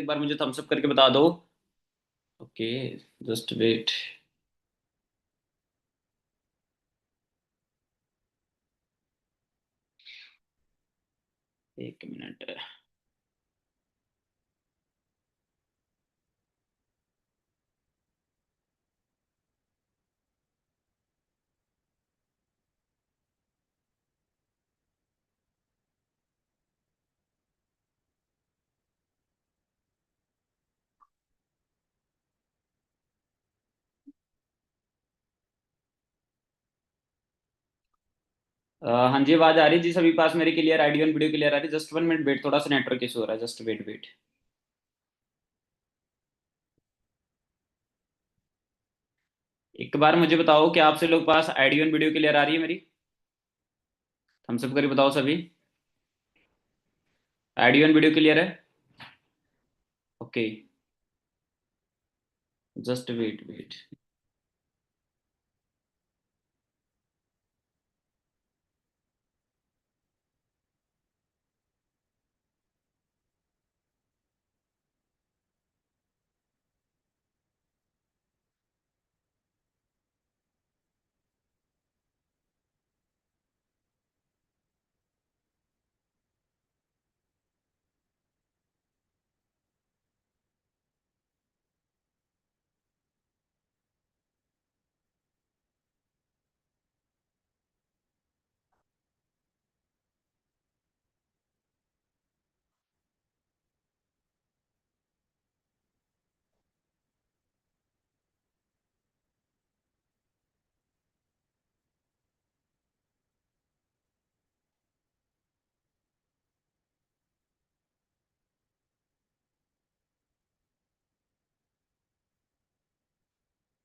एक बार मुझे Thums up करके बता दो। Okay, just wait. 1 मिनट। हाँ जी, आवाज आ रही जी सभी पास मेरी clear, audio and video clear आ रही। जस्ट 1 मिनट वेट, थोड़ा सा नेटवर्क इशू हो रहा है, जस्ट वेट वेट। एक बार मुझे बताओ कि आप से लोग पास ऑडियो एंड वीडियो क्लियर आ रही है मेरी? थम्स अप करके बताओ सभी। ऑडियो एंड वीडियो क्लियर है? Okay, just wait wait.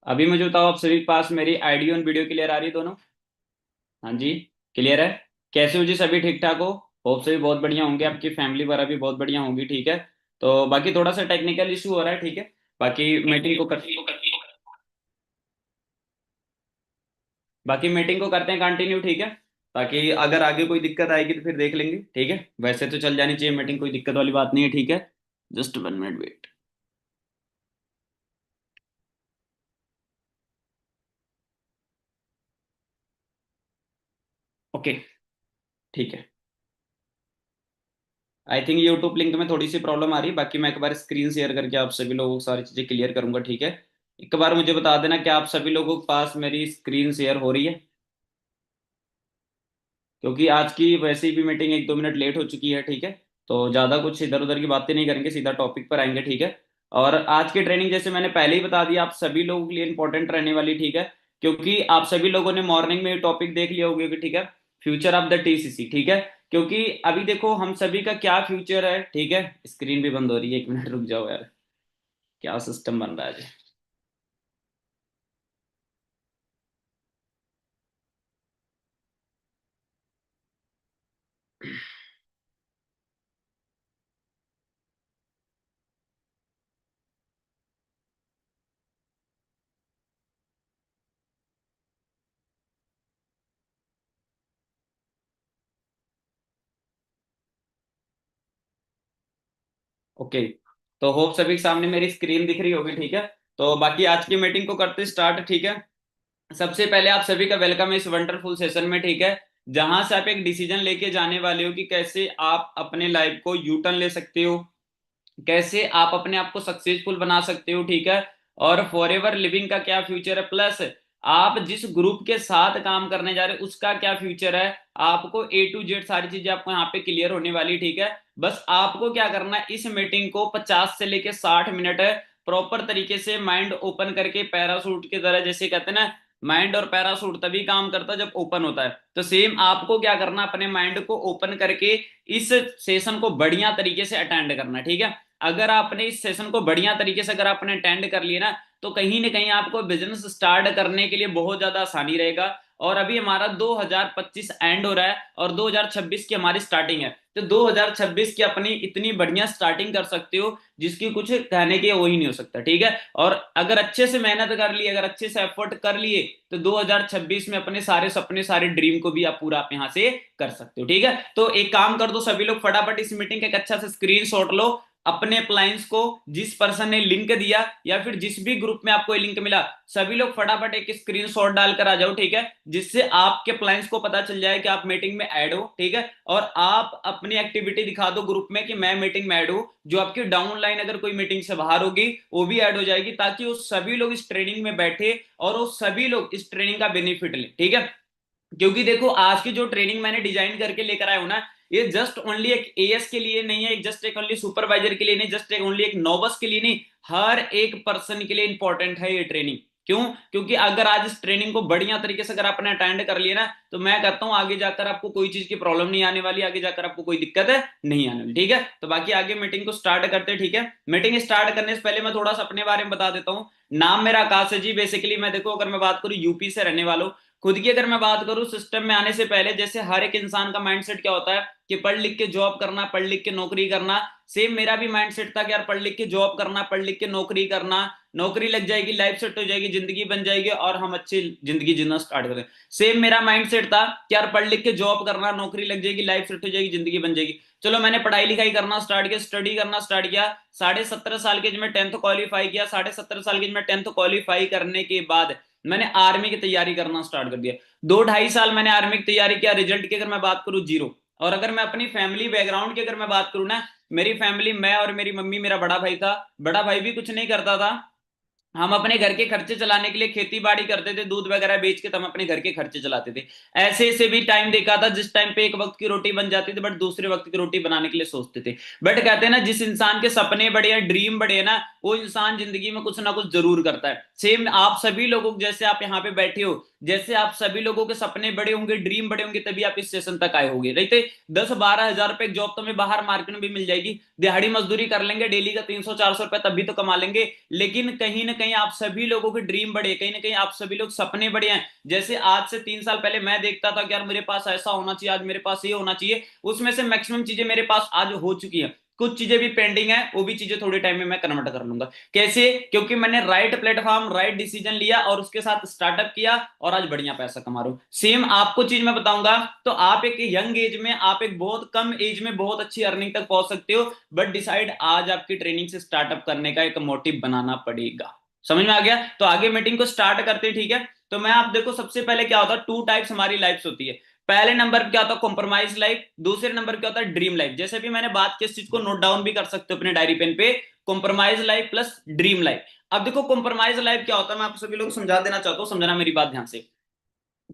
अभी मुझे बताओ, आप सभी पास मेरी ऑडियो एंड वीडियो क्लियर आ रही है दोनों? हाँ जी, क्लियर है। कैसे हो जी सभी, ठीक ठाक हो? होप सभी बहुत बढ़िया होंगे, आपकी फैमिली वगैरह भी बहुत बढ़िया होंगी, ठीक है। तो बाकी थोड़ा सा टेक्निकल इशू हो रहा है, ठीक है। बाकी मीटिंग को करते हैं कंटिन्यू, ठीक है। ताकि अगर आगे कोई दिक्कत आएगी तो फिर देख लेंगे, ठीक है। वैसे तो चल जानी चाहिए मीटिंग, कोई दिक्कत वाली बात नहीं है, ठीक है। Just 1 minute wait. ओके, ठीक है। आई थिंक यूट्यूब लिंक में थोड़ी सी प्रॉब्लम आ रही है, बाकी मैं एक बार स्क्रीन शेयर करके आप सभी लोगों को सारी चीजें क्लियर करूंगा, ठीक है। एक बार मुझे बता देना कि आप सभी लोगों के पास मेरी स्क्रीन शेयर हो रही है, क्योंकि आज की वैसे भी मीटिंग 1-2 मिनट लेट हो चुकी है, ठीक है। तो ज्यादा कुछ इधर उधर की बातें नहीं करेंगे, सीधा टॉपिक पर आएंगे, ठीक है। और आज की ट्रेनिंग जैसे मैंने पहले ही बता दिया, आप सभी लोगों के लिए इंपॉर्टेंट रहने वाली, ठीक है। क्योंकि आप सभी लोगों ने मॉर्निंग में टॉपिक देख लिया होगा कि ठीक है, फ्यूचर ऑफ द टीसीसी, ठीक है। क्योंकि अभी देखो हम सभी का क्या फ्यूचर है, ठीक है। स्क्रीन भी बंद हो रही है, 1 मिनट रुक जाओ यार, क्या सिस्टम बन रहा है। ओके, तो होप सभी के सामने मेरी स्क्रीन दिख रही होगी, ठीक है। तो बाकी आज की मीटिंग को करते स्टार्ट, ठीक है। सबसे पहले आप सभी का वेलकम है इस वंडरफुल सेशन में, ठीक है। जहां से आप एक डिसीजन लेके जाने वाले हो कि कैसे आप अपने लाइफ को यू टर्न ले सकते हो, कैसे आप अपने आप को सक्सेसफुल बना सकते हो, ठीक है। और फॉर एवर लिविंग का क्या फ्यूचर है, प्लस आप जिस ग्रुप के साथ काम करने जा रहे हो उसका क्या फ्यूचर है। आपको A to Z सारी चीजें आपको यहाँ पे क्लियर होने वाली, ठीक है। बस आपको क्या करना है, इस मीटिंग को 50 से लेके 60 मिनट प्रॉपर तरीके से माइंड ओपन करके, पैरासूट की तरह, जैसे कहते हैं ना, माइंड और पैरासूट तभी काम करता है जब ओपन होता है। तो सेम आपको क्या करना, अपने माइंड को ओपन करके इस सेशन को बढ़िया तरीके से अटेंड करना, ठीक है। अगर आपने इस सेशन को बढ़िया तरीके से अगर आपने अटेंड कर लिया ना, तो कहीं ना कहीं आपको बिजनेस स्टार्ट करने के लिए बहुत ज्यादा आसानी रहेगा। और अभी हमारा 2025 एंड हो रहा है और 2026 की हमारी स्टार्टिंग है। तो 2026 की अपनी इतनी बढ़िया स्टार्टिंग कर सकते हो जिसकी कुछ कहने के वो ही नहीं हो सकता, ठीक है। और अगर अच्छे से मेहनत कर ली, अगर अच्छे से एफर्ट कर लिए, तो 2026 में अपने सारे सपने, सारे ड्रीम को भी आप पूरा आप यहां से कर सकते हो, ठीक है। तो एक काम कर दो सभी लोग, फटाफट इस मीटिंग का एक अच्छा सा स्क्रीनशॉट लो। अपने अप्लायंस को, जिस पर्सन ने लिंक दिया या फिर जिस भी ग्रुप में आपको लिंक मिला, सभी लोग फटाफट एक स्क्रीनशॉट डालकर आ जाओ, ठीक है, जिससे आपके अप्लायंस को पता चल जाए कि आप मीटिंग में ऐड हो, ठीक है, और आप अपनी एक्टिविटी दिखा दो ग्रुप में कि मैं मीटिंग में ऐड हूं। जो आपकी डाउनलाइन अगर कोई मीटिंग से बाहर होगी वो भी ऐड हो जाएगी, ताकि वो सभी लोग इस ट्रेनिंग में बैठे और वो सभी लोग इस ट्रेनिंग का बेनिफिट लें, ठीक है। क्योंकि देखो आज की जो ट्रेनिंग मैंने डिजाइन करके लेकर आया हूं ना, ये जस्ट ओनली एक एएस के लिए नहीं है, जस्ट एक ओनली सुपरवाइजर के लिए नहीं, जस्ट एक ओनली एक नोवस के लिए नहीं, हर एक पर्सन के लिए इंपॉर्टेंट है ये ट्रेनिंग। क्यों? क्योंकि अगर आज इस ट्रेनिंग को बढ़िया तरीके से अगर आपने अटेंड कर लिया ना, तो मैं कहता हूं आगे जाकर आपको कोई चीज की प्रॉब्लम नहीं आने वाली, आगे जाकर आपको कोई दिक्कत है नहीं आने वाली, ठीक है। तो बाकी आगे मीटिंग को स्टार्ट करते हैं, ठीक है। मीटिंग स्टार्ट करने से पहले मैं थोड़ा सा अपने बारे में बता देता हूँ। नाम मेरा आकाश है जी। बेसिकली मैं देखो अगर मैं बात करूँ यूपी से रहने वालों। खुद की अगर मैं बात करूं सिस्टम में आने से पहले, जैसे हर एक इंसान का माइंडसेट क्या होता है कि पढ़ लिख के जॉब करना, पढ़ लिख के नौकरी करना। सेम मेरा भी माइंडसेट था कि यार पढ़ लिख के जॉब करना, पढ़ लिख के नौकरी करना, नौकरी लग जाएगी, लाइफ सेट हो जाएगी, जिंदगी बन जाएगी और हम अच्छी जिंदगी जीना स्टार्ट कर दें। सेम मेरा माइंडसेट था कि यार पढ़ लिख के जॉब करना, नौकरी लग जाएगी, लाइफ सेट हो जाएगी, जिंदगी बन जाएगी। चलो मैंने पढ़ाई लिखाई करना स्टार्ट किया, स्टडी करना स्टार्ट किया। 17.5 साल के एज में 10th क्वालिफाई किया। 17.5 साल के एज में 10th क्वालिफाई करने के बाद मैंने आर्मी की तैयारी करना स्टार्ट कर दिया। 2-2.5 साल मैंने आर्मी की तैयारी किया। रिजल्ट की अगर मैं बात करूं जीरो। और अगर मैं अपनी फैमिली बैकग्राउंड की अगर मैं बात करूं ना, मेरी फैमिली, मैं और मेरी मम्मी, मेरा बड़ा भाई था, बड़ा भाई भी कुछ नहीं करता था। हम अपने घर के खर्चे चलाने के लिए खेती बाड़ी करते थे, दूध वगैरह बेच के हम अपने घर के खर्चे चलाते थे। ऐसे ऐसे भी टाइम देखा था जिस टाइम पे एक वक्त की रोटी बन जाती थी, बट दूसरे वक्त की रोटी बनाने के लिए सोचते थे। बट कहते हैं ना, जिस इंसान के सपने बड़े हैं, ड्रीम बड़े हैं ना, वो इंसान जिंदगी में कुछ ना कुछ जरूर करता है। सेम आप सभी लोगों, जैसे आप यहाँ पे बैठे हो, जैसे आप सभी लोगों के सपने बड़े होंगे, ड्रीम बड़े होंगे, तभी आप इस स्टेशन तक आए होंगे। रहते 10-12 हजार रुपए जॉब तो हमें बाहर मार्केट में भी मिल जाएगी, दिहाड़ी मजदूरी कर लेंगे, डेली का 300-400 रुपए तब भी तो कमा लेंगे। लेकिन कहीं ना कहीं आप सभी लोगों के ड्रीम बड़े, कहीं ना कहीं आप सभी लोग सपने बड़े हैं। जैसे आज से 3 साल पहले मैं देखता था कि यार मेरे पास ऐसा होना चाहिए, आज मेरे पास ये होना चाहिए, उसमें से मैक्सिमम चीजें मेरे पास आज हो चुकी हैं। कुछ चीजें भी पेंडिंग है, वो भी चीजें थोड़े टाइम में मैं कन्वर्ट कर लूंगा। कैसे? क्योंकि मैंने राइट प्लेटफॉर्म, राइट डिसीजन लिया और उसके साथ स्टार्टअप किया और आज बढ़िया पैसा कमा रहा हूं। सेम आपको चीज मैं बताऊंगा, तो आप एक यंग एज में, आप एक बहुत कम एज में बहुत अच्छी अर्निंग तक पहुंच सकते हो, बट डिसाइड आज आपकी ट्रेनिंग से स्टार्टअप करने का एक मोटिव बनाना पड़ेगा। समझ में आ गया? तो आगे मीटिंग को स्टार्ट करते हैं, ठीक है। तो मैं, आप देखो सबसे पहले क्या होता है, 2 टाइप्स हमारी लाइफ होती है। पहले नंबर पे क्या होता है, कॉम्प्रोमाइज लाइफ। दूसरे नंबर पे क्या होता है, ड्रीम लाइफ। जैसे भी मैंने बात की, इस चीज को नोट डाउन भी कर सकते हो अपने डायरी पेन पे, compromise life plus dream life. अब देखो कॉम्प्रोमाइज लाइफ क्या होता है, मैं आप सभी लोग समझा देना चाहता हूं, समझना मेरी बात ध्यान से।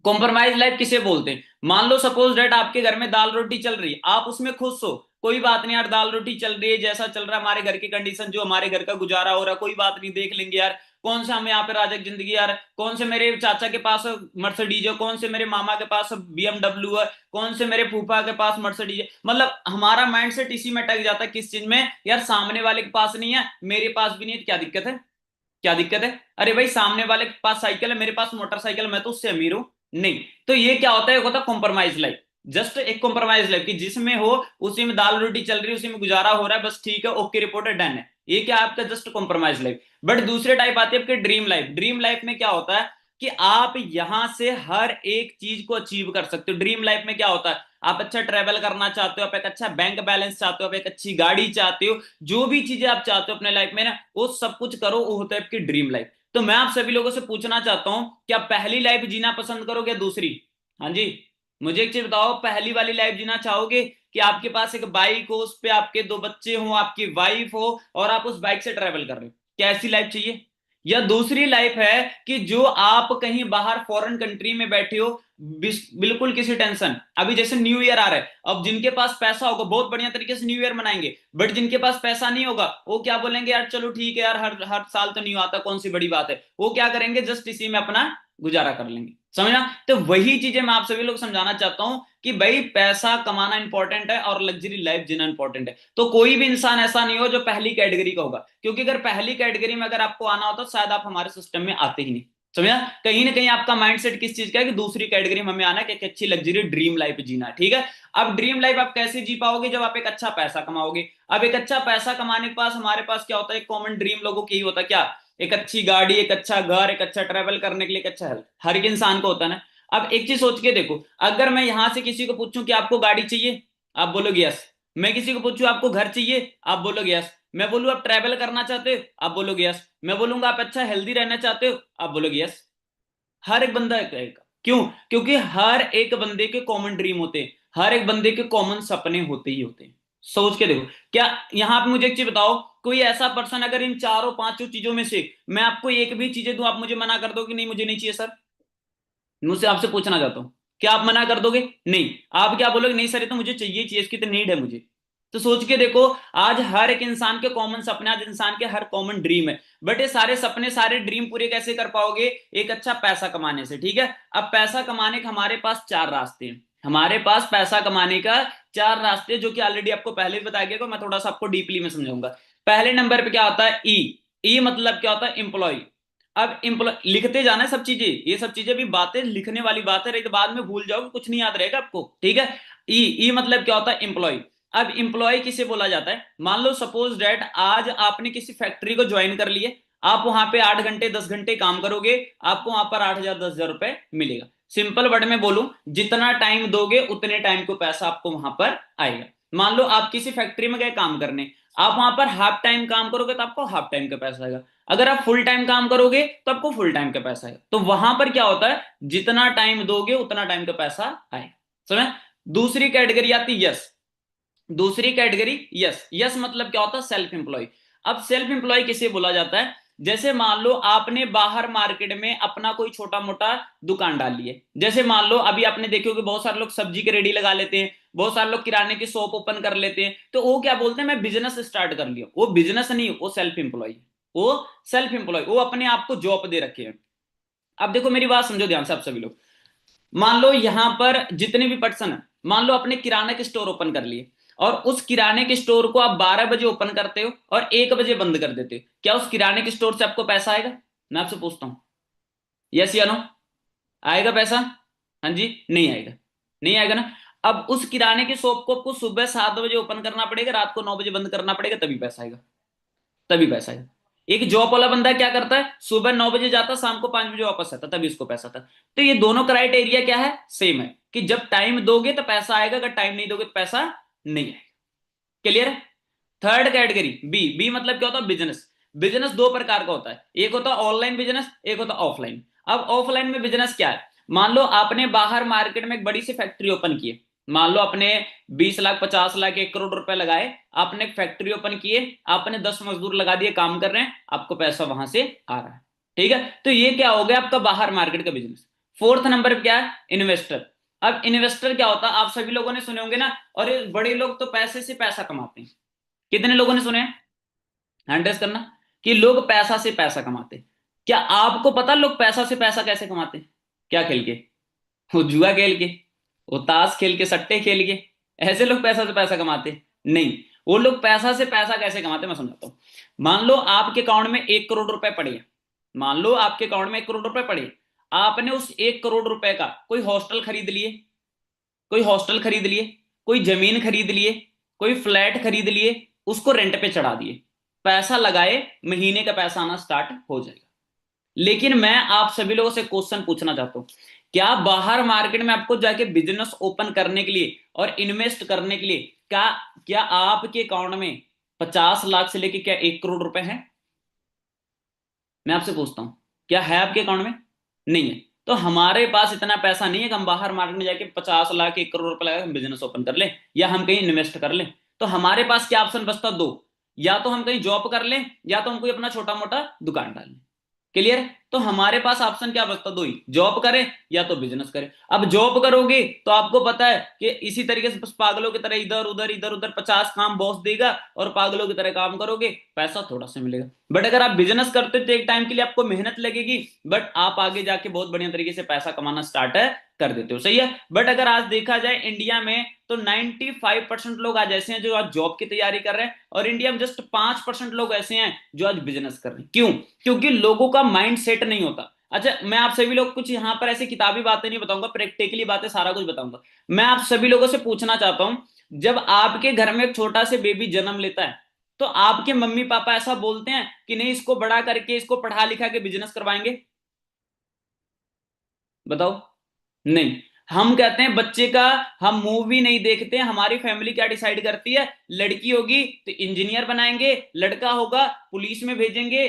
कॉम्प्रोमाइज लाइफ किसे बोलते हैं? मान लो सपोज डेट आपके घर में दाल रोटी चल रही है, आप उसमें खुश हो, कोई बात नहीं यार, दाल रोटी चल रही है, जैसा चल रहा है हमारे घर की कंडीशन, जो हमारे घर का गुजारा हो रहा है, कोई बात नहीं, देख लेंगे यार, कौन सा हमें यहाँ पे राजक जिंदगी यार, कौन से मेरे चाचा के पास मर्सिडीज है, कौन से मेरे मामा के पास बीएमडब्ल्यू है, कौन से मेरे फूफा के पास मर्सिडीज है। मतलब हमारा माइंडसेट इसी में अटक जाता है, किस चीज में, यार सामने वाले के पास नहीं है, मेरे पास भी नहीं है, क्या दिक्कत है? क्या दिक्कत है? अरे भाई सामने वाले के पास साइकिल है, मेरे पास मोटरसाइकिल, मैं तो उससे अमीर हूं। नहीं। तो ये क्या होता है, होता कॉम्प्रोमाइज लाइफ। जस्ट एक कॉम्प्रोमाइज लाइफ कि जिसमें हो, उसी में दाल रोटी चल रही है, उसी में गुजारा हो रहा है, बस ठीक है, ओके, रिपोर्ट है, डन है। ये क्या है आपका, जस्ट कॉम्प्रोमाइज लाइफ। बट दूसरे टाइप आती है आपके ड्रीम लाइफ। ड्रीम लाइफ में क्या होता है कि आप यहां से हर एक चीज को अचीव कर सकते हो। ड्रीम लाइफ में क्या होता है, आप अच्छा ट्रेवल करना चाहते हो, आप एक अच्छा बैंक बैलेंस चाहते हो, आप एक अच्छी गाड़ी चाहते हो, जो भी चीजें आप चाहते हो अपने लाइफ में ना, वो सब कुछ करो, वो होता है आपकी ड्रीम लाइफ। तो मैं आप सभी लोगों से पूछना चाहता हूं कि आप पहली लाइफ जीना पसंद करोगे या दूसरी? हाँ जी। मुझे एक चीज बताओ, पहली वाली लाइफ जीना चाहोगे कि आपके पास एक बाइक हो, उस पे आपके 2 बच्चे हो, आपकी वाइफ हो और आप उस बाइक से ट्रेवल कर रहे हो, क्या ऐसी लाइफ चाहिए? या दूसरी लाइफ है कि जो आप कहीं बाहर फॉरेन कंट्री में बैठे हो, बिल्कुल किसी टेंशन, अभी जैसे न्यू ईयर आ रहा है, अब जिनके पास पैसा होगा बहुत बढ़िया तरीके से न्यू ईयर मनाएंगे, बट जिनके पास पैसा नहीं होगा वो क्या बोलेंगे, यार चलो ठीक है यार, हर हर साल तो नहीं आता, कौन सी बड़ी बात है, वो क्या करेंगे, जस्ट इसी में अपना गुजारा कर लेंगे। समझना? तो वही चीजें मैं आप सभी लोग समझाना चाहता हूं कि भाई पैसा कमाना इंपॉर्टेंट है और लग्जरी लाइफ जीना इंपॉर्टेंट है। तो कोई भी इंसान ऐसा नहीं हो जो पहली कैटेगरी का होगा, क्योंकि अगर पहली कैटेगरी में अगर आपको आना होता तो शायद आप हमारे सिस्टम में आते ही नहीं। समझा? कहीं ना कहीं आपका माइंडसेट किस चीज का है कि दूसरी कैटेगरी में हमें आना है कि एक अच्छी लग्जरी ड्रीम लाइफ जीना है, ठीक है। अब ड्रीम लाइफ आप कैसे जी पाओगे, जब आप एक अच्छा पैसा कमाओगे। अब एक अच्छा पैसा कमाने के पास हमारे पास क्या होता है, एक कॉमन ड्रीम लोगों की ही होता है, क्या? एक अच्छी गाड़ी, एक अच्छा घर, एक अच्छा ट्रेवल करने के लिए, एक अच्छा हेल्थ, हर एक इंसान को होता है ना। अब एक चीज सोच के देखो, अगर मैं यहां से किसी को पूछूं कि आपको गाड़ी चाहिए, आप बोलोगे यस। मैं किसी को पूछूं आपको घर चाहिए, आप बोलोगे यस। मैं बोलूँ आप ट्रैवल करना चाहते हो, आप बोलोगे यस। मैं बोलूंगा आप अच्छा हेल्दी रहना चाहते हो, आप बोलोगे यस। हर एक बंदा कहेगा। क्यों? क्योंकि हर एक बंदे के कॉमन ड्रीम होते हैं, हर एक बंदे के कॉमन सपने होते ही होते हैं। सोच के देखो। क्या यहां पे मुझे एक चीज बताओ, कोई ऐसा पर्सन अगर इन चारों पांचों चीजों में से मैं आपको एक भी चीजें दूं, आप मुझे मना कर दो कि नहीं मुझे नहीं चाहिए सर? मुझसे आपसे पूछना चाहता हूं, क्या आप मना कर दोगे? नहीं। आप क्या बोलोगे? नहीं सर ये तो मुझे चाहिए चाहिए, इसकी तो नीड है मुझे। तो सोच के देखो, आज हर एक इंसान के कॉमन सपने, आज इंसान के हर कॉमन ड्रीम है। बट ये सारे सपने सारे ड्रीम पूरे कैसे कर पाओगे? एक अच्छा पैसा कमाने से, ठीक है। अब पैसा कमाने के हमारे पास चार रास्ते हैं। हमारे पास पैसा कमाने का चार रास्ते, जो कि ऑलरेडी आपको पहले भी बताया गया, तो मैं थोड़ा सा आपको डीपली में समझाऊंगा। पहले नंबर पे क्या होता है? ई। ई मतलब क्या होता है? एम्प्लॉय। अब एम्प्लॉय लिखते जाना है सब चीजें, ये सब चीजें भी बातें लिखने वाली बात है, एक बाद में भूल जाओगे, कुछ नहीं याद रहेगा आपको, ठीक है। ई। ई मतलब क्या होता है? एम्प्लॉय। अब एम्प्लॉय किसे बोला जाता है? मान लो सपोज डेट आज आपने किसी फैक्ट्री को ज्वाइन कर लिए, आप वहां पे 8 घंटे 10 घंटे काम करोगे, आपको वहां पर 8,000 10,000 रुपए मिलेगा। सिंपल वर्ड में बोलूं, जितना टाइम दोगे उतने टाइम को पैसा आपको वहां पर आएगा। मान लो आप किसी फैक्ट्री में गए काम करने, आप वहां पर हाफ टाइम काम करोगे तो आपको हाफ टाइम का पैसा आएगा। अगर आप फुल टाइम काम करोगे तो आपको फुल टाइम का पैसा आएगा। तो वहां पर क्या होता है? जितना टाइम दोगे उतना टाइम का पैसा आएगा। समझ? दूसरी कैटेगरी आती है यस। दूसरी कैटेगरी यस। यस मतलब क्या होता है? Self employ. अब सेल्फ एम्प्लॉय किसे बोला जाता है? जैसे मान लो आपने बाहर मार्केट में अपना कोई छोटा मोटा दुकान डाल ली है। जैसे मान लो अभी आपने देखो कि बहुत सारे लोग सब्जी की रेडी लगा लेते हैं, बहुत सारे लोग किराने की शॉप ओपन कर लेते हैं, तो वो क्या बोलते हैं? मैं बिजनेस स्टार्ट कर लिया। वो बिजनेस नहीं, वो सेल्फ एम्प्लॉय। वो सेल्फ एम्प्लॉय, वो अपने आप को जॉब दे रखे हैं। अब देखो मेरी बात समझो ध्यान से आप सभी लोग। मान लो यहां पर जितने भी पर्सन है, मान लो अपने किराने के स्टोर ओपन कर लिए, और उस किराने के स्टोर को आप 12 बजे ओपन करते हो और 1 बजे बंद कर देते हो, क्या उस किराने के स्टोर से आपको पैसा आएगा? मैं आपसे पूछता हूं, यस या नो? आएगा पैसा? हाँ जी, नहीं आएगा। नहीं आएगा ना। अब उस किराने की शॉप को आपको सुबह 7 बजे ओपन करना पड़ेगा, रात को 9 बजे बंद करना पड़ेगा, तभी पैसा आएगा। तभी पैसा है। एक जॉब वाला बंदा क्या करता है? सुबह 9 बजे जाता, शाम को 5 बजे वापस आता, तभी उसको पैसा था। तो ये दोनों क्राइटेरिया क्या है? सेम है, कि जब टाइम दोगे तो पैसा आएगा, अगर टाइम नहीं दोगे तो पैसा नहीं आएगा। क्लियर है? Third category B. बी मतलब क्या होता है? बिजनेस। बिजनेस दो प्रकार का होता है, एक होता है ऑनलाइन बिजनेस, एक होता है ऑफलाइन। अब ऑफलाइन में बिजनेस क्या है? मान लो आपने बाहर मार्केट में एक बड़ी सी फैक्ट्री ओपन की है। मान लो आपने 20 लाख 50 लाख 1 करोड़ रुपए लगाए, आपने एक फैक्ट्री ओपन की है, आपने 10 मजदूर लगा दिए, काम कर रहे हैं, आपको पैसा वहां से आ रहा है। ठीक है, तो ये क्या हो गया आपका बाहर मार्केट का बिजनेस। फोर्थ नंबर पे क्या है? इन्वेस्टर। अब इन्वेस्टर क्या होता है? आप सभी लोगों ने सुने होंगे ना, और ये बड़े लोग तो पैसे से पैसा कमाते हैं। कितने लोगों ने सुने हैं? हैंड रेस करना, कि लोग पैसा से पैसा कमाते हैं। क्या आपको पता लोग पैसा से पैसा कैसे कमाते हैं? क्या खेल के? वो जुआ खेल के, वो ताश खेल के, सट्टे खेल के, ऐसे लोग पैसा से पैसा कमाते हैं? नहीं। वो लोग पैसा से पैसा कैसे कमाते हैं मैं समझाता हूं। मान लो आपके अकाउंट में 1 करोड़ रुपए पड़े हैं। मान लो आपके अकाउंट में 1 करोड़ रुपए पड़े हैं। आपने उस 1 करोड़ रुपए का कोई हॉस्टल खरीद लिए, कोई हॉस्टल खरीद लिए, कोई जमीन खरीद लिए, कोई फ्लैट खरीद लिए, उसको रेंट पे चढ़ा दिए, पैसा लगाए, महीने का पैसा आना स्टार्ट हो जाएगा। लेकिन मैं आप सभी लोगों से क्वेश्चन पूछना चाहता हूं, क्या बाहर मार्केट में आपको जाके बिजनेस ओपन करने के लिए और इन्वेस्ट करने के लिए क्या क्या आपके अकाउंट में 50 लाख से लेके क्या 1 करोड़ रुपए है? मैं आपसे पूछता हूं, क्या है आपके अकाउंट में? नहीं है। तो हमारे पास इतना पैसा नहीं है कि हम बाहर मार्केट में जाके 50 लाख 1 करोड़ रुपए लगा हम बिजनेस ओपन कर लें, या हम कहीं इन्वेस्ट कर लें। तो हमारे पास क्या ऑप्शन बचता? दो। या तो हम कहीं जॉब कर लें, या तो हम कोई अपना छोटा मोटा दुकान डाल लें। क्लियर? तो हमारे पास ऑप्शन क्या बचता? दो ही, जॉब करें या तो बिजनेस करें। अब जॉब करोगे तो आपको पता है कि इसी तरीके से बस पागलों की तरह इधर उधर 50 काम बॉस देगा, और पागलों की तरह काम करोगे, पैसा थोड़ा सा मिलेगा। बट अगर आप बिजनेस करते हो तो एक टाइम के लिए आपको मेहनत लगेगी, बट आप आगे जाके बहुत बढ़िया तरीके से पैसा कमाना स्टार्ट कर देते हो। सही है। बट अगर आज देखा जाए इंडिया में, तो 95% लोग आज ऐसे हैं जो आज जॉब की तैयारी कर रहे हैं, और इंडिया में जस्ट 5% लोग ऐसे हैं जो आज बिजनेस कर रहे हैं। क्यों? क्योंकि लोगों का माइंड सेट नहीं होता। अच्छा, मैं आप सभी लोग कुछ यहां पर ऐसी किताबी बातें नहीं बताऊंगा, प्रैक्टिकली बातें सारा कुछ बताऊंगा। मैं आप सभी लोगों से पूछना चाहता हूं, जब आपके घर में एक छोटा से बेबी जन्म लेता है, तो आपके मम्मी पापा ऐसा बोलते हैं कि नहीं इसको बड़ा करके इसको पढ़ा लिखा के बिजनेस करवाएंगे? बताओ। नहीं। हम कहते हैं बच्चे का, हम मूवी नहीं देखते, हमारी फैमिली क्या डिसाइड करती है, लड़की होगी तो इंजीनियर बनाएंगे, लड़का होगा पुलिस में भेजेंगे,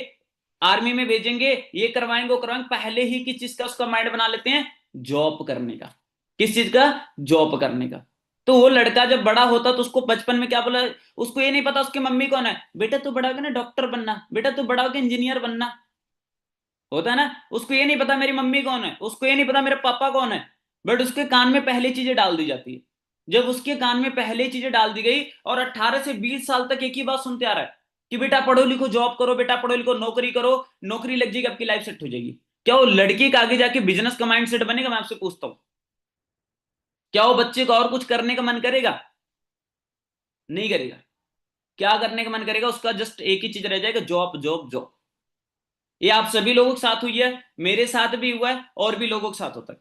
आर्मी में भेजेंगे, ये करवाएंगे वो करवाएंगे, पहले ही किस चीज का उसका माइंड बना लेते हैं, जॉब करने का। किस चीज का, जॉब करने का। तो वो लड़का जब बड़ा होता तो उसको बचपन में क्या बोला, उसको ये नहीं पता उसकी मम्मी कौन है, बेटा तू बड़ा होगा ना डॉक्टर बनना, बेटा तू बड़ा होगा इंजीनियर बनना, होता है ना। उसको ये नहीं पता मेरी मम्मी कौन है, उसको ये नहीं पता मेरे पापा कौन है, बट उसके कान में पहले चीजें डाल दी जाती है। जब उसके कान में पहले चीजें डाल दी गई और 18 से 20 साल तक एक ही बात सुनते आ रहा है कि बेटा पढ़ो लिखो जॉब करो, बेटा पढ़ो लिखो नौकरी करो, नौकरी लग जाएगी आपकी लाइफ सेट हो जाएगी, क्या वो लड़की का आगे जाके बिजनेस का माइंड सेट बनेगा? मैं आपसे पूछता हूं, क्या वो बच्चे को और कुछ करने का मन करेगा? नहीं करेगा। क्या करने का मन करेगा उसका? जस्ट एक ही चीज रह जाएगा, जॉब जॉब जॉब। ये आप सभी लोगों के साथ हुई है, मेरे साथ भी हुआ है, और भी लोगों के साथ होता है।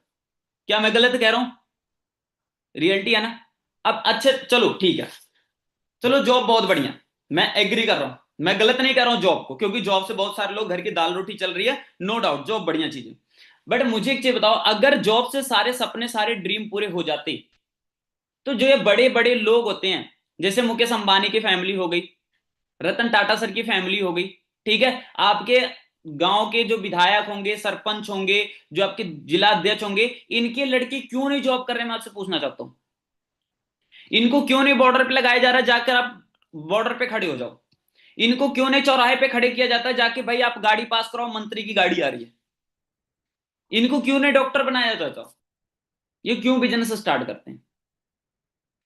क्या मैं गलत कह रहा हूं? रियलिटी है ना। अब अच्छा चलो ठीक है, चलो जॉब बहुत बढ़िया, मैं एग्री कर रहा हूं, मैं गलत नहीं कर रहा हूं जॉब को, क्योंकि जॉब से बहुत सारे लोग घर की दाल रोटी चल रही है, नो डाउट जॉब बढ़िया चीज है। बट मुझे एक चीज बताओ, अगर जॉब से सारे सपने सारे ड्रीम पूरे हो जाते, तो जो ये बड़े बड़े लोग होते हैं, जैसे मुकेश अंबानी की फैमिली हो गई, रतन टाटा सर की फैमिली हो गई, ठीक है, आपके गांव के जो विधायक होंगे, सरपंच होंगे, जो आपके जिला अध्यक्ष होंगे, इनके लड़के क्यों नहीं जॉब कर रहे? मैं आपसे पूछना चाहता हूं, इनको क्यों नहीं बॉर्डर पे लगाया जा रहा है, जाकर आप बॉर्डर पे खड़े हो जाओ? इनको क्यों नहीं चौराहे पे खड़े किया जाता है, जाके भाई आप गाड़ी पास कराओ, मंत्री की गाड़ी आ रही है? इनको क्यों नहीं डॉक्टर बनाया जाता? ये क्यों बिजनेस स्टार्ट करते हैं?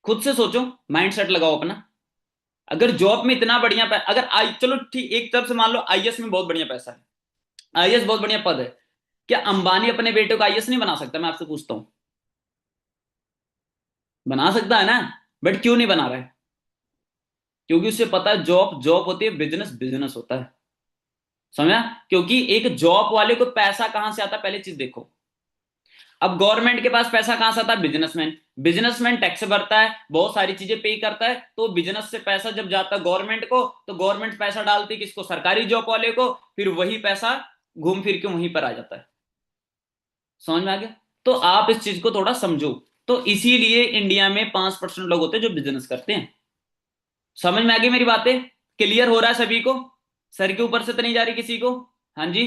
खुद से सोचो, माइंड सेट लगाओ अपना। अगर जॉब में इतना बढ़िया अगर आई, चलो ठीक, एक तरफ से मान लो आईएएस में बहुत बढ़िया पैसा है, आईएएस बहुत बढ़िया पद है, क्या अंबानी अपने बेटे को आईएएस नहीं बना सकता? मैं आपसे पूछता हूं, बना सकता है ना, बट क्यों नहीं बना रहा है? क्योंकि उसे पता है जॉब जॉब होती है, बिजनेस बिजनेस होता है। समझा? क्योंकि एक जॉब वाले को पैसा कहां से आता है, पहले चीज देखो। अब गवर्नमेंट के पास पैसा कहां से आता है? बिजनेसमैन, बिजनेसमैन टैक्स भरता है, बहुत सारी चीजें पे करता है, तो बिजनेस से पैसा जब जाता है गवर्नमेंट को, तो गवर्नमेंट पैसा डालती है किसको? सरकारी जॉब वाले को, फिर वही पैसा घूम फिर के वहीं पर आ जाता है। समझ में आ गया? तो आप इस चीज को थोड़ा समझो। तो इसीलिए इंडिया में 5% लोग होते हैं जो बिजनेस करते हैं। समझ में आ गई मेरी बातें? क्लियर हो रहा है सभी को? सर के ऊपर से तो नहीं जा रही किसी को? हाँ जी,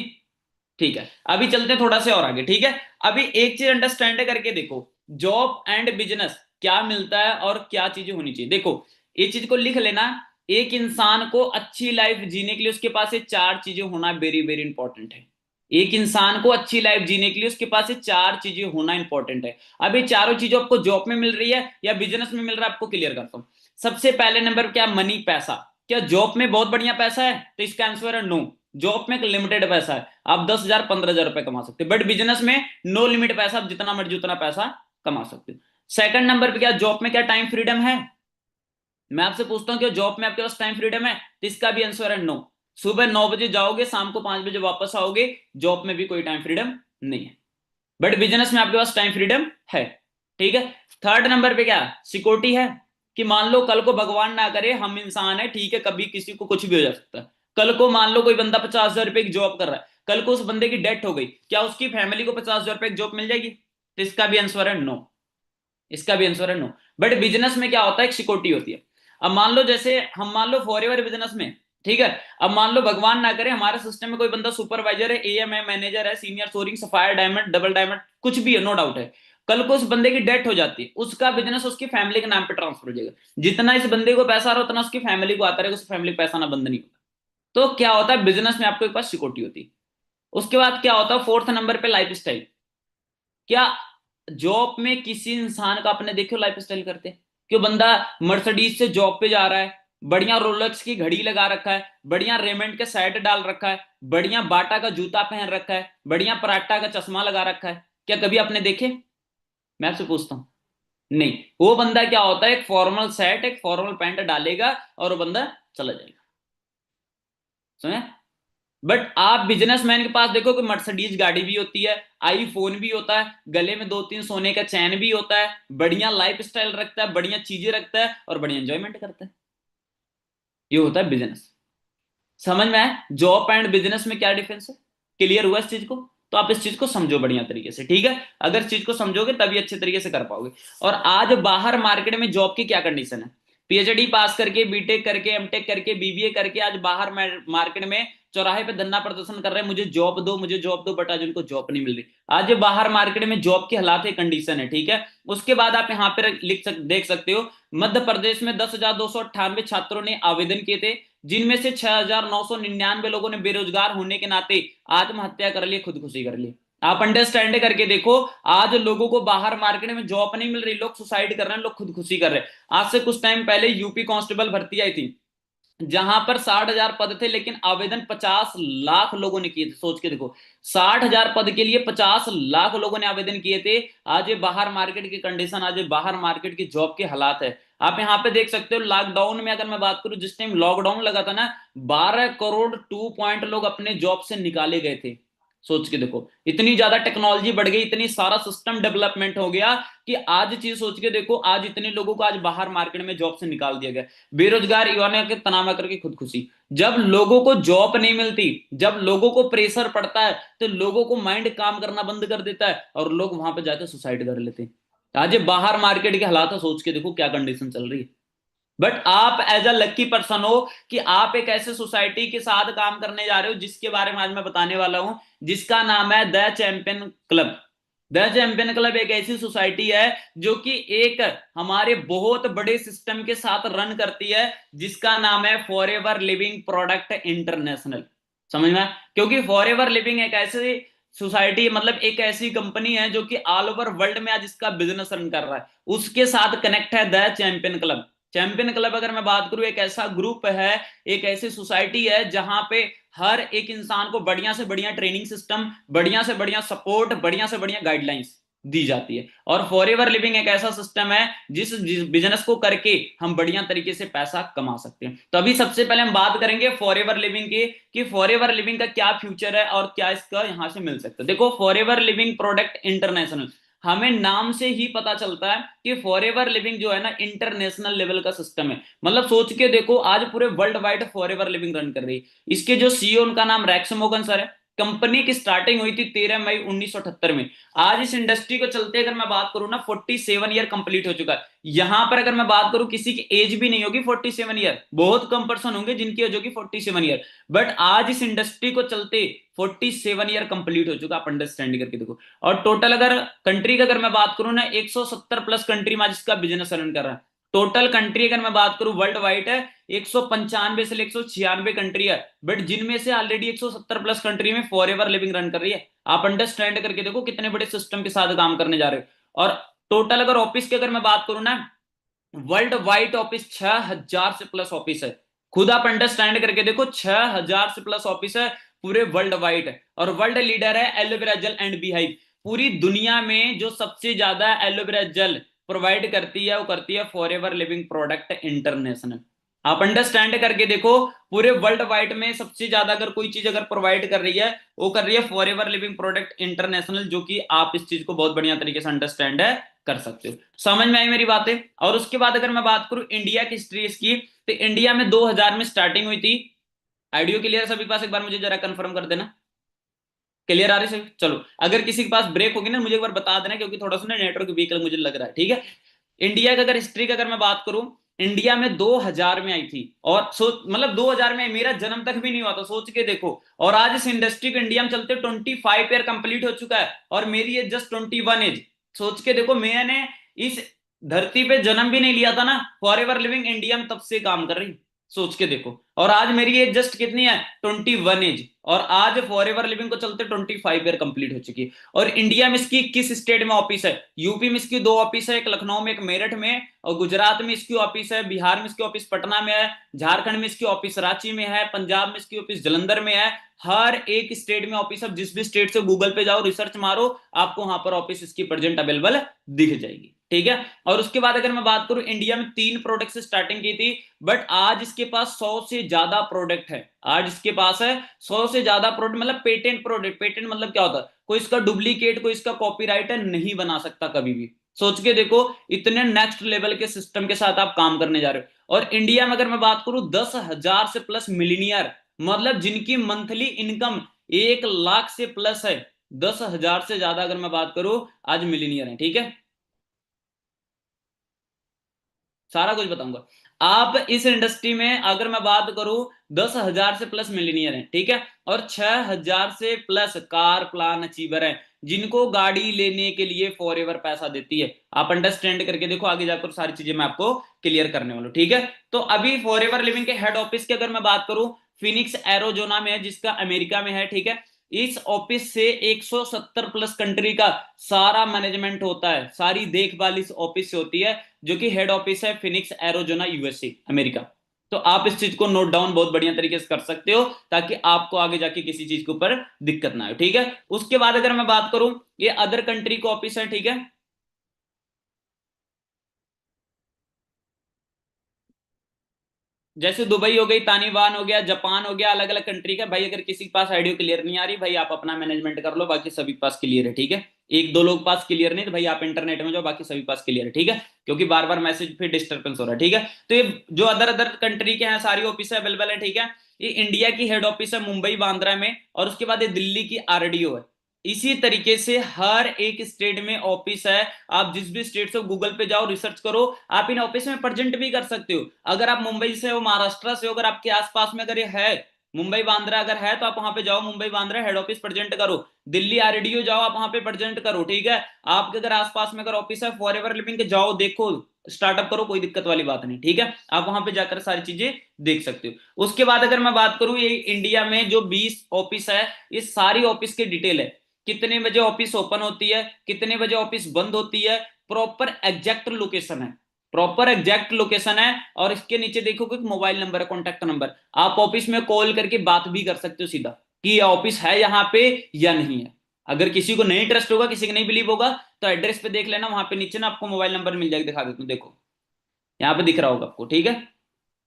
ठीक है। अभी चलते हैं थोड़ा से और आगे, ठीक है। अभी एक चीज अंडरस्टैंड करके देखो, जॉब एंड बिजनेस क्या मिलता है और क्या चीजें होनी चाहिए। देखो, ये चीज को लिख लेना, एक इंसान को अच्छी लाइफ जीने के लिए उसके पास ये चार चीजें होना वेरी वेरी इंपॉर्टेंट है। एक इंसान को अच्छी लाइफ जीने के लिए उसके पास ये चार चीजें होना इंपॉर्टेंट है। अब ये चारों चीजें आपको जॉब में मिल रही है या बिजनेस में मिल रहा है, आपको क्लियर करता हूं। सबसे पहले नंबर क्या? मनी, पैसा। क्या जॉब में बहुत बढ़िया पैसा है? तो इसका आंसर है नो। जॉब में एक लिमिटेड पैसा है, आप 10,000 15,000 रुपए कमा सकते हो, बट बिजनेस में नो लिमिट पैसा, आप जितना मर्जी उतना पैसा कमा सकते हो। सेकंड नंबर पे क्या? जॉब में क्या टाइम फ्रीडम है? मैं आपसे पूछता हूँ कि जॉब में आपके पास टाइम फ्रीडम है? तो इसका भी आंसर है नो। सुबह 9 बजे जाओगे, शाम को 5 बजे वापस आओगे, जॉब में भी कोई टाइम फ्रीडम नहीं है, बट बिजनेस में आपके पास टाइम फ्रीडम है। ठीक है। थर्ड नंबर पे क्या? सिक्योरिटी है, कि मान लो कल को भगवान ना करे, हम इंसान है ठीक है, कभी किसी को कुछ भी हो जा सकता है। कल को मान लो कोई बंदा 50,000 रुपए की जॉब कर रहा है, कल को उस बंदे की डेथ हो गई, क्या उसकी फैमिली को 50,000 रुपए की जॉब मिल जाएगी? तो इसका भी आंसर है नो। इसका भी आंसर है नो। बट बिजनेस में क्या होता है? एक सिक्योरिटी होती है। अब मान लो जैसे हम मान लो फॉर एवर बिजनेस में, ठीक है, अब मान लो भगवान ना करे हमारे सिस्टम में कोई बंदा सुपरवाइजर है, एएम है, मैनेजर है, senior soaring, sapphire, diamond, double diamond, कुछ भी है, नो डाउट है, कल को उस बंदे की डेथ हो जाती है, उसका बिजनेस उसकी फैमिली के नाम पे ट्रांसफर हो जाएगा। जितना इस बंदे को पैसा आ रहा है उतना उसकी फैमिली को आता रहेगा, उस फैमिली को पैसा ना बंद नहीं होगा। तो क्या होता है? बिजनेस में आपके पास सिक्योरिटी होती है। उसके बाद क्या होता है? फोर्थ नंबर पे लाइफ स्टाइल। क्या जॉब में किसी इंसान का अपने देखो लाइफ स्टाइल करते हैं? क्यों बंदा मर्सिडीज से जॉब पे जा रहा है, बढ़िया रोलेक्स की घड़ी लगा रखा है, बढ़िया रेमंड के सेट डाल रखा है, बढ़िया बाटा का जूता पहन रखा है, बढ़िया पराठा का चश्मा लगा रखा है, क्या कभी आपने देखे? मैं आपसे पूछता हूं। नहीं। वो बंदा क्या होता है? एक फॉर्मल सेट, एक फॉर्मल पैंट डालेगा और वो बंदा चला जाएगा। समझे? बट आप बिजनेसमैन के पास देखो कि मर्सिडीज गाड़ी भी होती है, आईफोन भी होता है, गले में 2 3 सोने का चैन भी होता है, बढ़िया लाइफ स्टाइल रखता है, बढ़िया चीजें रखता है और बढ़िया एंजॉयमेंट करता है। ये होता है बिजनेस। समझ में आया जॉब एंड बिजनेस में क्या डिफरेंस है? क्लियर हुआ इस चीज को? तो आप इस चीज को समझो बढ़िया तरीके से, ठीक है। अगर इस चीज को समझोगे तभी अच्छे तरीके से कर पाओगे। और आज बाहर मार्केट में जॉब की क्या कंडीशन है, पीएचडी पास करके, बीटेक करके, एमटेक करके, बीबीए करके आज बाहर मार्केट में चौराहे पे धरना प्रदर्शन कर रहे हैं, मुझे जॉब दो, मुझे जॉब दो, बट आज उनको जॉब नहीं मिल रही। आज बाहर मार्केट में जॉब के हालात है, कंडीशन है, ठीक है। उसके बाद आप यहाँ पे देख सकते हो, मध्य प्रदेश में 10,298 छात्रों ने आवेदन किए थे, जिनमें से 6,999 लोगों ने बेरोजगार होने के नाते आत्महत्या कर ली, खुदकुशी कर ली। आप अंडरस्टैंड करके देखो, आज लोगों को बाहर मार्केट में जॉब नहीं मिल रही, लोग सुसाइड कर रहे हैं, लोग खुदकुशी कर रहे हैं। आज से कुछ टाइम पहले यूपी कांस्टेबल भर्ती आई थी, जहां पर 60,000 पद थे, लेकिन आवेदन 50 लाख लोगों ने किए थे। सोच के देखो, 60,000 पद के लिए 50 लाख लोगों ने आवेदन किए थे। आज ये बाहर मार्केट की कंडीशन, आज ये बाहर मार्केट की जॉब के हालात है। आप यहाँ पे देख सकते हो, लॉकडाउन में अगर मैं बात करूं, जिस टाइम लॉकडाउन लगा था ना, 12 करोड़ 2 पॉइंट लोग अपने जॉब से निकाले गए थे। सोच के देखो, इतनी ज्यादा टेक्नोलॉजी बढ़ गई, इतनी सारा सिस्टम डेवलपमेंट हो गया कि आज चीज सोच के देखो, आज इतने लोगों को आज बाहर मार्केट में जॉब से निकाल दिया गया। बेरोजगार युवाओं के तनाव करके खुदकुशी। जब लोगों को जॉब नहीं मिलती, जब लोगों को प्रेशर पड़ता है, तो लोगों को माइंड काम करना बंद कर देता है और लोग वहां पे जाकर सुसाइड कर लेते हैं। आज ये बाहर मार्केट के हालात है, सोच के देखो क्या कंडीशन चल रही है। बट आप एज अ लकी पर्सन हो कि आप एक ऐसे सोसाइटी के साथ काम करने जा रहे हो, जिसके बारे में आज मैं बताने वाला हूं, जिसका नाम है the champion club. The champion club एक ऐसी सोसाइटी है जो कि एक हमारे बहुत बड़े सिस्टम के साथ रन करती है, जिसका नाम है फॉरएवर लिविंग प्रोडक्ट इंटरनेशनल। समझ में? क्योंकि फॉरएवर लिविंग एक ऐसी सोसाइटी, मतलब एक ऐसी कंपनी है जो कि ऑल ओवर वर्ल्ड में आज इसका बिजनेस रन कर रहा है, उसके साथ कनेक्ट है the champion club. Champion club अगर मैं बात करूं, एक ऐसा ग्रुप है, एक ऐसी सोसाइटी है जहां पे हर एक इंसान को बढ़िया से बढ़िया ट्रेनिंग सिस्टम, बढ़िया से बढ़िया सपोर्ट, बढ़िया से बढ़िया गाइडलाइंस दी जाती है। और फॉरएवर लिविंग एक ऐसा सिस्टम है जिस बिजनेस को करके हम बढ़िया तरीके से पैसा कमा सकते हैं। तो अभी सबसे पहले हम बात करेंगे फॉरएवर लिविंग की, कि फॉरएवर लिविंग का क्या फ्यूचर है और क्या इसका यहां से मिल सकता है। देखो, फॉरएवर लिविंग प्रोडक्ट इंटरनेशनल, हमें नाम से ही पता चलता है कि फॉरएवर लिविंग जो है ना, इंटरनेशनल लेवल का सिस्टम है। मतलब सोच के देखो, आज पूरे world wide forever living run कर रही है। इसके जो सीईओ, उनका नाम रैक्स मोगन सर है। कंपनी की स्टार्टिंग हुई थी 13 मई 1978 में। आज इस इंडस्ट्री को चलते अगर मैं बात करूं ना, 47 ईयर कंप्लीट हो चुका है। यहां पर अगर मैं बात करूं, किसी की एज भी नहीं होगी 47 ईयर, बहुत कम पर्सन होंगे जिनकी एज होगी 47 ईयर। बट आज इस इंडस्ट्री को चलते 47 ईयर कंप्लीट हो चुका, आप अंडरस्टैंड करके देखो। और टोटल अगर कंट्री का अगर मैं बात करूं ना, 170 प्लस कंट्री में आज इसका बिजनेस रन कर रहा है। टोटल कंट्री अगर मैं बात करूं वर्ल्ड वाइड है 195 से 196 कंट्री है, बट जिनमें से ऑलरेडी 170 प्लस कंट्री में फॉरएवर लिविंग रन कर रही है। आप अंडरस्टैंड करके देखो कितने बड़े सिस्टम के साथ काम करने जा रहे हो। और टोटल अगर ऑफिस की अगर मैं बात करूं ना, वर्ल्ड वाइड ऑफिस 6,000 से प्लस ऑफिस है। खुद आप अंडरस्टैंड करके देखो, 6,000 से प्लस ऑफिस है पूरे वर्ल्ड वाइड। और वर्ल्ड लीडर है एलोवेरा जेल एंड बीहाइव। पूरी दुनिया में जो सबसे ज्यादा एलोवेरा जेल प्रोवाइड करती है, वो करती है फॉरएवर लिविंग प्रोडक्ट इंटरनेशनल। आप अंडरस्टैंड करके देखो, पूरे वर्ल्ड वाइड में सबसे ज्यादा अगर कोई चीज अगर प्रोवाइड कर रही है, वो कर रही है फॉरएवर लिविंग प्रोडक्ट इंटरनेशनल, जो कि आप इस चीज को बहुत बढ़िया तरीके से अंडरस्टैंड है कर सकते हो। समझ में आई मेरी बातें? और उसके बाद अगर मैं बात करूं इंडिया की हिस्ट्री इसकी, तो इंडिया में 2000 में स्टार्टिंग हुई थी। आइडियो क्लियर सभी के पास? एक बार मुझे जरा कंफर्म कर देना, क्लियर आ रही सभी? चलो, अगर किसी के पास ब्रेक होगी ना, मुझे एक बार बता देना, क्योंकि थोड़ा सा ना नेटवर्क वीक मुझे लग रहा है, ठीक है। इंडिया का अगर हिस्ट्री का अगर मैं बात करूं, इंडिया में 2000 में आई थी। और सोच, मतलब 2000 में मेरा जन्म तक भी नहीं हुआ था, सोच के देखो। और आज इस इंडस्ट्री को इंडिया में चलते 25 ईयर कंप्लीट हो चुका है, और मेरी एज जस्ट 21 एज। सोच के देखो, मैंने इस धरती पे जन्म भी नहीं लिया था ना, फॉरएवर लिविंग इंडिया में तब से काम कर रही। सोच के देखो, और आज मेरी एज जस्ट कितनी है? 21 एज। और आज फॉरएवर लिविंग को चलते 25 ईयर कंप्लीट हो चुकी है। और इंडिया में इसकी 21 स्टेट में ऑफिस है। यूपी में इसकी 2 ऑफिस है, एक लखनऊ में, एक मेरठ में। और गुजरात में इसकी ऑफिस है, बिहार में इसकी ऑफिस पटना में है, झारखंड में इसकी ऑफिस रांची में है, पंजाब में इसकी ऑफिस जलंधर में है। हर एक स्टेट में ऑफिस है। जिस भी स्टेट से गूगल पे जाओ, रिसर्च मारो, आपको वहां पर ऑफिस इसकी प्रेजेंट अवेलेबल दिख जाएगी, ठीक है। और उसके बाद अगर मैं बात करूं, इंडिया में 3 प्रोडक्ट से स्टार्टिंग की थी, बट आज इसके पास 100 से ज्यादा प्रोडक्ट है। आज इसके पास है 100 से ज्यादा प्रोडक्ट, मतलब पेटेंट प्रोडक्ट। पेटेंट मतलब क्या होता है? कोई इसका डुप्लीकेट, कोई इसका कॉपीराइट नहीं बना सकता कभी भी। सोच के देखो, इतने नेक्स्ट लेवल के सिस्टम के साथ आप काम करने जा रहे हो। और इंडिया में अगर मैं बात करूं, 10,000 से प्लस मिलीनियर, मतलब जिनकी मंथली इनकम 1 लाख से प्लस है, 10,000 से ज्यादा अगर मैं बात करूं आज मिलीनियर है, ठीक है, सारा कुछ बताऊंगा। आप इस इंडस्ट्री में अगर मैं बात करूं 10,000 से प्लस मिलीनियर हैं, ठीक है, और 6,000 से प्लस कार प्लान अचीवर हैं, जिनको गाड़ी लेने के लिए फॉर एवर पैसा देती है। आप अंडरस्टैंड करके देखो, आगे जाकर सारी चीजें मैं आपको क्लियर करने वाला हूं, ठीक है। तो अभी फॉर एवर लिविंग के हेड ऑफिस की अगर मैं बात करूं, फिनिक्स एरोजोना में है, जिसका अमेरिका में है, ठीक है। इस ऑफिस से 170 प्लस कंट्री का सारा मैनेजमेंट होता है, सारी देखभाल इस ऑफिस से होती है, जो कि हेड ऑफिस है फिनिक्स एरोजोना यूएसए अमेरिका। तो आप इस चीज को नोट डाउन बहुत बढ़िया तरीके से कर सकते हो, ताकि आपको आगे जाके किसी चीज के ऊपर दिक्कत ना हो, ठीक है। उसके बाद अगर मैं बात करूं, ये अदर कंट्री का ऑफिस है, ठीक है। जैसे दुबई हो गई, ताइवान हो गया, जापान हो गया, अलग अलग कंट्री का। भाई अगर किसी के पास आइडियो क्लियर नहीं आ रही, भाई आप अपना मैनेजमेंट कर लो, बाकी सभी के पास क्लियर है, ठीक है। एक दो लोग पास क्लियर नहीं तो भाई आप इंटरनेट में जाओ, बाकी सभी पास क्लियर है, ठीक है, क्योंकि बार बार मैसेज फिर डिस्टर्बेंस हो रहा है, ठीक है। तो ये जो अदर अदर कंट्री के हैं सारी ऑफिस अवेलेबल है, ठीक है। ये इंडिया की हेड ऑफिस है मुंबई बांद्रा में, और उसके बाद ये दिल्ली की आरडीओ है। इसी तरीके से हर एक स्टेट में ऑफिस है। आप जिस भी स्टेट से गूगल पे जाओ, रिसर्च करो, आप इन ऑफिस में प्रेजेंट भी कर सकते हो। अगर आप मुंबई से हो, महाराष्ट्र से हो, अगर आपके आसपास में अगर ये है, मुंबई बांद्रा अगर है, तो आप वहां पे जाओ, Mumbai Bandra head office present करो। दिल्ली आरडीओ जाओ, आप वहां पे प्रेजेंट करो, ठीक है। आपके अगर आसपास में अगर ऑफिस है फॉर एवर लिविंग के, जाओ देखो, स्टार्टअप करो, कोई दिक्कत वाली बात नहीं, ठीक है। आप वहां पे जाकर सारी चीजें देख सकते हो। उसके बाद अगर मैं बात करूं, ये इंडिया में जो 20 ऑफिस है, ये सारी ऑफिस की डिटेल है। कितने बजे ऑफिस ओपन होती है, कितने बजे ऑफिस बंद होती है, प्रॉपर एग्जैक्ट लोकेशन है, प्रॉपर एग्जैक्ट लोकेशन है। और इसके नीचे देखो कि मोबाइल नंबर है, कॉन्टैक्ट नंबर। आप ऑफिस में कॉल करके बात भी कर सकते हो सीधा, कि ये ऑफिस है यहाँ पे या नहीं है। अगर किसी को नहीं ट्रस्ट होगा, किसी को नहीं बिलीव होगा, तो एड्रेस पे देख लेना, वहां पे नीचे ना आपको मोबाइल नंबर मिल जाएगा, दिखा देता हूं, देखो यहाँ पे दिख रहा होगा आपको, ठीक है।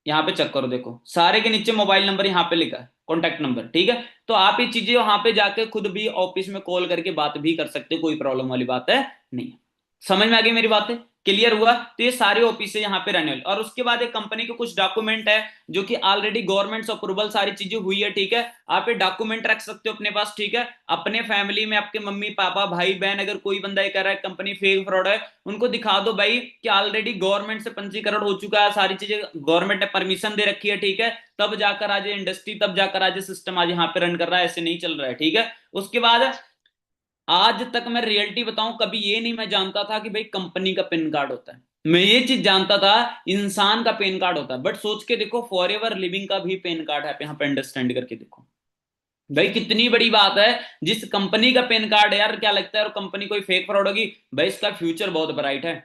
यहाँ पे चेक करो, देखो सारे के नीचे मोबाइल नंबर यहाँ पे लिखा है, कॉन्टैक्ट नंबर, ठीक है। तो आप ये चीजें वहां पे जाके खुद भी ऑफिस में कॉल करके बात भी कर सकते हो, कोई प्रॉब्लम वाली बात है नहीं है। समझ में आ गई मेरी बातें, क्लियर हुआ। तो ये सारे ऑफिस है यहाँ पे रहने वाले। और उसके बाद एक कंपनी के कुछ डॉक्यूमेंट है, जो कि ऑलरेडी गवर्नमेंट अप्रूवल सारी चीजें हुई है, ठीक है। आप ये डॉक्यूमेंट रख सकते हो अपने पास, ठीक है। अपने फैमिली में आपके मम्मी पापा भाई बहन, अगर कोई बंदा ये कर रहा है कंपनी फेक फ्रॉड है, उनको दिखा दो भाई कि ऑलरेडी गवर्नमेंट से पंजीकरण हो चुका है, सारी चीजें गवर्नमेंट ने परमिशन दे रखी है, ठीक है। तब जाकर आज इंडस्ट्री, तब जाकर आज सिस्टम आज यहाँ पे रन कर रहा है, ऐसे नहीं चल रहा है, ठीक है। उसके बाद आज तक मैं रियलिटी बताऊं, कभी ये नहीं मैं जानता था कि भाई कंपनी का पिन कार्ड होता है। मैं ये चीज जानता था इंसान का पिन कार्ड होता है, बट सोच के देखो फॉर एवर लिविंग का भी पिन कार्ड है, आप यहाँ पे अंडरस्टैंड करके देखो भाई कितनी बड़ी बात है। जिस कंपनी का पेन कार्ड है यार, क्या लगता है और कंपनी कोई फेक फ्रॉड होगी? भाई इसका फ्यूचर बहुत ब्राइट है।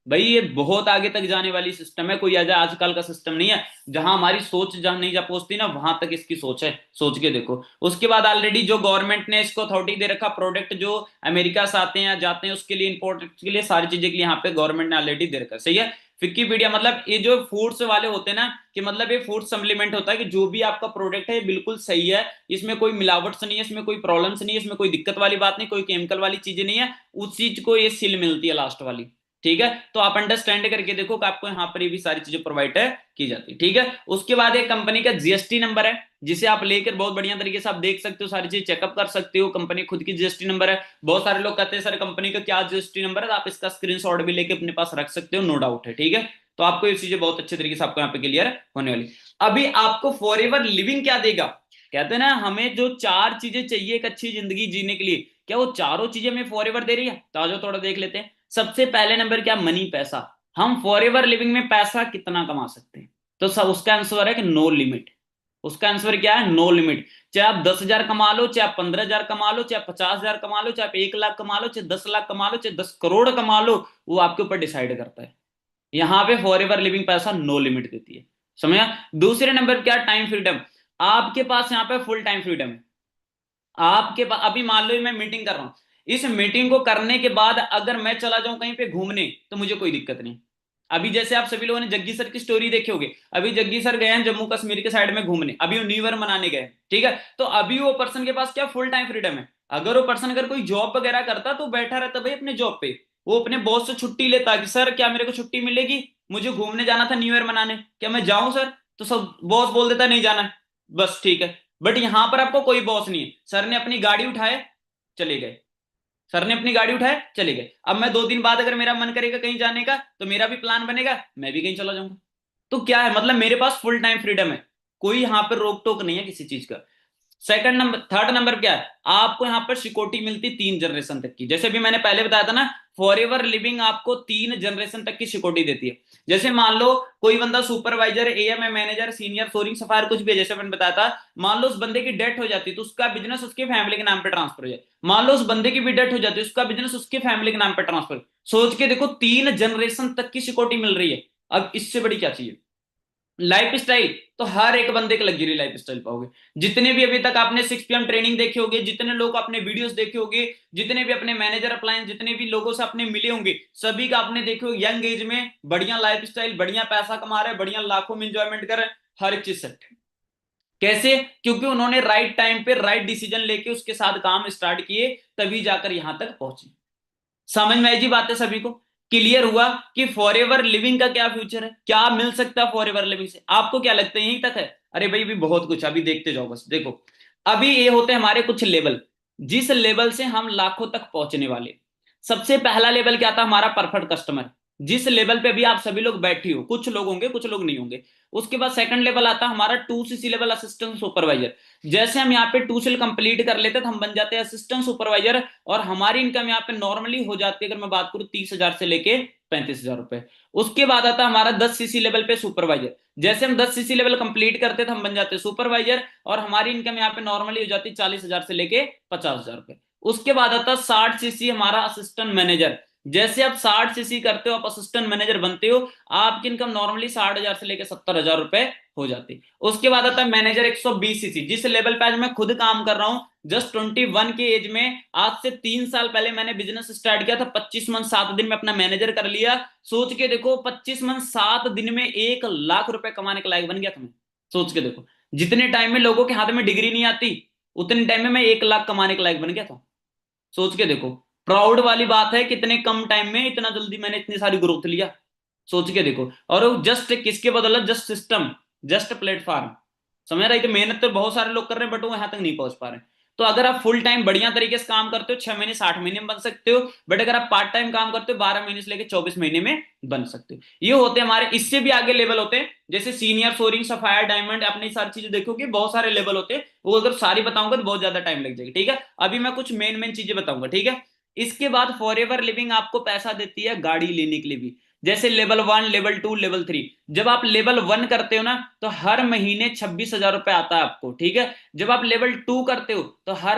भाई ये बहुत आगे तक जाने वाली सिस्टम है, कोई आजकल का सिस्टम नहीं है। जहां हमारी सोच जहां नहीं जा पहुंचती ना, वहां तक इसकी सोच है, सोच के देखो। उसके बाद ऑलरेडी जो गवर्नमेंट ने इसको अथॉरिटी दे रखा, प्रोडक्ट जो अमेरिका से आते हैं जाते हैं उसके लिए, इंपोर्ट के लिए, सारी चीजें के लिए यहाँ पे गवर्नमेंट ने ऑलरेडी दे रखा, सही है। विकिपीडिया मतलब ये जो फूड्स वाले होते हैं ना, कि मतलब ये फूड सप्लीमेंट होता है कि जो भी आपका प्रोडक्ट है ये बिल्कुल सही है, इसमें कोई मिलावट नहीं है, इसमें कोई प्रॉब्लम्स नहीं है, इसमें कोई दिक्कत वाली बात नहीं, कोई केमिकल वाली चीजें नहीं है, उस चीज को ये सील मिलती है लास्ट वाली, ठीक है। तो आप अंडरस्टैंड करके देखो कि आपको यहाँ पर ये भी सारी चीजें प्रोवाइड है की जाती है, ठीक है। उसके बाद एक कंपनी का जीएसटी नंबर है, जिसे आप लेकर बहुत बढ़िया तरीके से आप देख सकते हो, सारी चीज चेकअप कर सकते हो। कंपनी खुद की जीएसटी नंबर है। बहुत सारे लोग कहते हैं सर कंपनी का क्या जीएसटी नंबर है, तो आप इसका स्क्रीनशॉट भी लेके अपने पास रख सकते हो, नो डाउट है, ठीक है। तो आपको ये चीजें बहुत अच्छे तरीके से आपको यहाँ पे क्लियर होने वाली। अभी आपको फॉर एवर लिविंग क्या देगा? कहते हैं ना हमें जो चार चीजें चाहिए एक अच्छी जिंदगी जीने के लिए, क्या वो चारों चीजें हमें फॉर एवर दे रही है? तो आज थोड़ा देख लेते हैं। सबसे पहले नंबर क्या? मनी, पैसा। हम फॉर एवर लिविंग में पैसा कितना कमा सकते हैं? तो सब उसका आंसर है कि नो लिमिट। उसका आंसर क्या है? No limit. चाहे आप 10,000 कमा लो, चाहे आप 15,000 कमा लो, चाहे 50,000 कमा लो, चाहे आप 1 लाख कमा लो, चाहे 10 लाख कमा लो, चाहे 10 करोड़ कमा लो, वो आपके ऊपर डिसाइड करता है। यहां पे फॉर एवर लिविंग पैसा नो लिमिट देती है, समझा। दूसरे नंबर क्या? Time freedom. आपके पास यहाँ पे फुल टाइम फ्रीडम है। आपके पास अभी मान लो मैं मीटिंग कर रहा हूं, इस मीटिंग को करने के बाद अगर मैं चला जाऊं कहीं पे घूमने, तो मुझे कोई दिक्कत नहीं। अभी जैसे आप सभी लोगों ने जग्गी सर की स्टोरी देखी होगी, अभी जग्गी सर गए हैं जम्मू कश्मीर के साइड में घूमने, अभी वो न्यू ईयर मनाने गए, ठीक है। तो अभी वो पर्सन के पास क्या? फुल टाइम फ्रीडम है। अगर वो पर्सन अगर कोई जॉब वगैरह करता तो बैठा रहता भाई अपने जॉब पे, वो अपने बॉस से छुट्टी लेता कि सर क्या मेरे को छुट्टी मिलेगी, मुझे घूमने जाना था न्यू ईयर मनाने, क्या मैं जाऊं सर? तो सब बॉस बोल देता नहीं जाना है, बस ठीक है। बट यहां पर आपको कोई बॉस नहीं है। सर ने अपनी गाड़ी उठाए, चले गए, सर ने अपनी गाड़ी उठाया चले गए। अब मैं 2 दिन बाद अगर मेरा मन करेगा कहीं जाने का तो मेरा भी प्लान बनेगा, मैं भी कहीं चला जाऊंगा। तो क्या है, मतलब मेरे पास फुल टाइम फ्रीडम है, कोई यहां पर रोक टोक नहीं है किसी चीज का। सेकंड नंबर, थर्ड नंबर क्या है, आपको यहां पर सिक्योरिटी मिलती 3 जनरेशन तक की। जैसे भी मैंने पहले बताया था ना, फॉर एवर लिविंग आपको 3 जनरेशन तक की सिक्योरिटी देती है। जैसे मान लो कोई बंदा supervisor, AM, manager, senior, soaring, sapphire कुछ भी है, जैसे मैंने बताया था, मान लो उस बंदे की डेथ हो जाती है तो उसका बिजनेस उसके फैमिली के नाम पे ट्रांसफर हो जाए। मान लो उस बंदे की भी डेथ हो जाती है, उसका बिजनेस उसके फैमिली के नाम पे ट्रांसफर। सोच के देखो, 3 जनरेशन तक की सिक्योरिटी मिल रही है। अब इससे बड़ी क्या चाहिए। लाइफ स्टाइल, तो हर एक बंदे का लग्जरी लाइफ स्टाइल पाओगे। जितने भी अभी तक आपने 6 PM ट्रेनिंग देखे होंगे, जितने लोग अपने वीडियोस देखे होंगे, जितने भी अपने मैनेजर अप्लायंस, जितने भी लोगों से अपने मिले होंगे, सभी का आपने देखे हो यंग एज में बढ़िया लाइफ स्टाइल, बढ़िया पैसा कमा रहे हैं, बढ़िया लाखों में इंजॉयमेंट कर रहे हैं, हर एक चीज सेट। कैसे, क्योंकि उन्होंने राइट टाइम पे राइट डिसीजन लेके उसके साथ काम स्टार्ट किए, तभी जाकर यहां तक पहुंचे। समझ में आई जी बात है सभी को, क्लियर हुआ कि फॉर एवर लिविंग का क्या फ्यूचर है, क्या मिल सकता है फॉर एवर लिविंग से। आपको क्या लगता है यहीं तक है। अरे भाई अभी बहुत कुछ, अभी देखते जाओ बस देखो। अभी ये होते हैं हमारे कुछ लेवल, जिस लेवल से हम लाखों तक पहुंचने वाले। सबसे पहला लेवल क्या था हमारा, परफेक्ट कस्टमर। जिस लेवल पे अभी आप सभी लोग बैठे हो, कुछ लोग होंगे कुछ लोग नहीं होंगे। उसके बाद सेकंड लेवल आता है हमारा 2CC लेवल, असिस्टेंट सुपरवाइजर। जैसे हम यहाँ पे 2 सील कंप्लीट कर लेते तो हम बन जाते हैं असिस्टेंट सुपरवाइजर, और हमारी इनकम यहाँ पे नॉर्मली हो जाती है, अगर मैं बात करूं 30,000 से लेके 35,000 रुपए। उसके बाद आता है हमारा 10CC लेवल पे सुपरवाइजर। जैसे हम 10CC लेवल कंप्लीट करते तो हम बन जाते हैं सुपरवाइजर, और हमारी इनकम यहाँ पे नॉर्मली हो जाती है 40,000 से लेके 50,000 रुपए। उसके बाद आता है 60CC हमारा असिस्टेंट मैनेजर। जैसे आप 60CC करते हो, आप असिस्टेंट मैनेजर बनते हो, आपकी इनकम नॉर्मली 60,000 से लेकर 70,000 रुपए हो जाती। उसके बाद आता है मैनेजर 120CC, जिस लेवल पे आज मैं खुद काम कर रहा हूं, जस्ट 21 के एज में, आज से 3 साल पहले मैंने बिजनेस स्टार्ट किया था, 25 मंथ 7 दिन में अपना मैनेजर कर लिया। सोच के देखो, 25 मंथ 7 दिन में 1 लाख रुपए कमाने के लायक बन गया था मैं। सोच के देखो, जितने टाइम में लोगों के हाथ में डिग्री नहीं आती, उतने टाइम में मैं 1 लाख कमाने के लायक बन गया था। सोच के देखो, प्राउड वाली बात है, कितने कम टाइम में इतना जल्दी मैंने इतनी सारी ग्रोथ लिया। सोच के देखो, और जस्ट किसके बदौलत, जस्ट सिस्टम, जस्ट प्लेटफॉर्म। समझ रहे कि मेहनत तो बहुत सारे लोग कर रहे हैं, बट वो यहां तक नहीं पहुंच पा रहे। तो अगर आप फुल टाइम बढ़िया तरीके से काम करते हो, 6 महीने 60 महीने में बन सकते हो। बट अगर आप पार्ट टाइम काम करते हो, 12 महीने से लेकर 24 महीने में बन सकते हो। ये होते हैं हमारे, इससे भी आगे लेवल होते हैं, जैसे सीनियर, सोरिंग, सफायर, डायमंड, अपनी सारी चीजें देखोगे, बहुत सारे लेवल होते हैं। वो अगर सारी बताऊंगा तो बहुत ज्यादा टाइम लग जाएगा, ठीक है। अभी मैं कुछ मेन मेन चीजें बताऊंगा, ठीक है। इसके बाद फॉर एवर लिविंग आपको पैसा देती है गाड़ी लेने के लिए भी। जैसे लेवल 1, लेवल 2, लेवल 3। जब आप लेवल 1 करते हो ना, तो हर महीने 26,000 रुपए आता है आपको, ठीक है। जब आप लेवल 2 करते हो तो हर